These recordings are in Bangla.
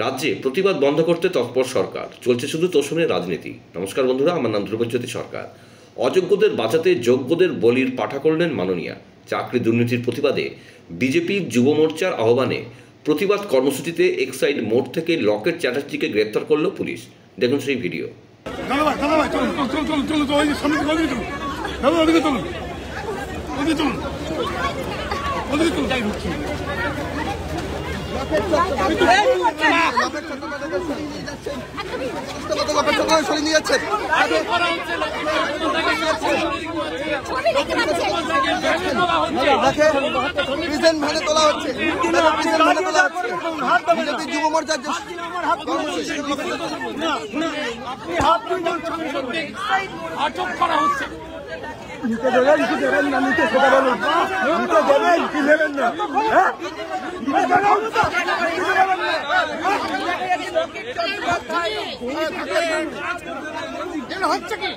রাজ্যে প্রতিবাদ বন্ধ করতে তৎপর সরকার, চলছে শুধু তোষণের রাজনীতি। নমস্কার বন্ধুরা, আমার নাম ধ্রুবজ্যোতি সরকার। অযোগ্যদের বাঁচাতে যোগ্যদের বলির পাঠা করলেন মাননীয়া। চাকরি দুর্নীতির প্রতিবাদে বিজেপি যুব মোর্চার আহ্বানে প্রতিবাদ কর্মসূচিতে এক্সাইড মোড় থেকে লকেট চ্যাটার্জিকে গ্রেপ্তার করল পুলিশ। দেখুন সেই ভিডিও। যুব মোর্চার আটক করা হচ্ছে। নিতে দেবেন কি দেবেন না, নিতে সেটা বলুন। নিতে দেবেন কি দেবেন না, হচ্ছে কি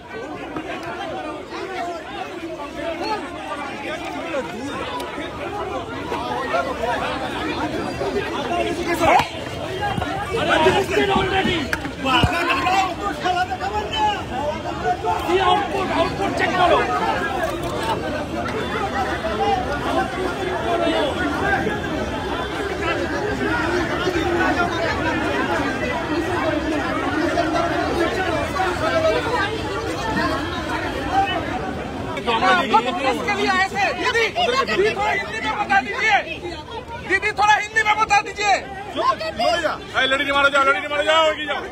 আউটপুট চেক করো। दीदी थोड़ा हिंदी में बता दीजिए। लड़ी मारो जाओ, लड़ी मारो जाओ, जाओ।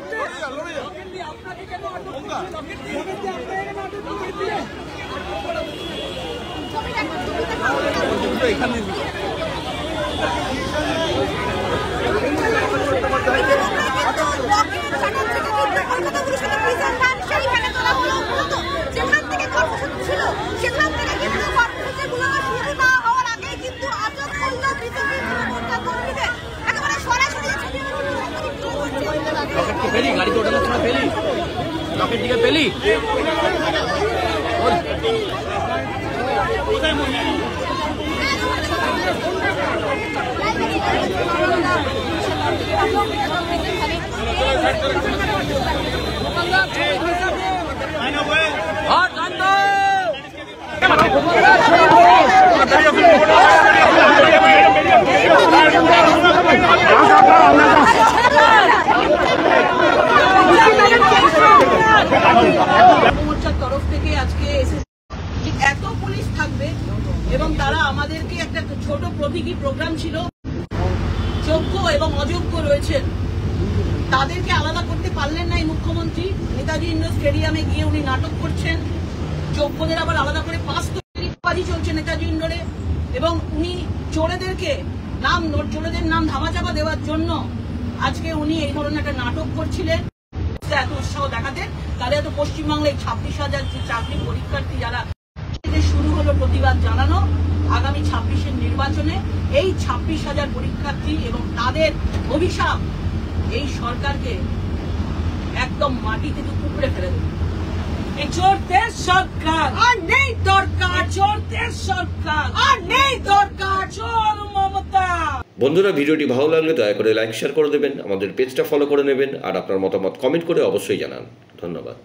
गाड़ी को उठाना थोड़ा पहली लॉकेट दिखे पहली মোর্চার তরফ থেকে আজকে এত পুলিশ থাকবে এবং তারা আমাদেরকে একটা ছোট প্রতীকী প্রোগ্রাম ছিল। যোগ্য এবং অযোগ্য রয়েছেন, তাদেরকে আলাদা করতে পারলেন না এই মুখ্যমন্ত্রী। নেতাজি ইন্ডোর স্টেডিয়ামে গিয়ে উনি নাটক করছেন, যোগ্যদের আবার আলাদা করে পাস তৈরি চলছে নেতাজি ইন্ডোরে, এবং উনি চোরেদের নাম ধামাচাপা দেওয়ার জন্য আজকে উনি এই ধরনের একটা নাটক করছিলেন। এত উৎসাহ দেখাতেন, তাহলে এত পশ্চিমবাংলায় 26,000 চাকরি পরীক্ষার্থী যারা শুরু হলো প্রতিবাদ জানানো। আগামী 26-এর নির্বাচনে এই 26,000 পরীক্ষার্থী এবং তাদের অভিশাপ এই সরকারকে একদম মাটি থেকে উপড়ে ফেলে দেবে। এই চোরদের সরকার আর নেই দরকার, চোরদের সরকার আর নেই দরকার, চোর মমতা। বন্ধুরা, ভিডিওটি ভালো লাগলে দয়া করে লাইক শেয়ার করে দেবেন, আমাদের পেজটা ফলো করে নেবেন, আর আপনার মতামত কমেন্ট করে অবশ্যই জানান। ধন্যবাদ।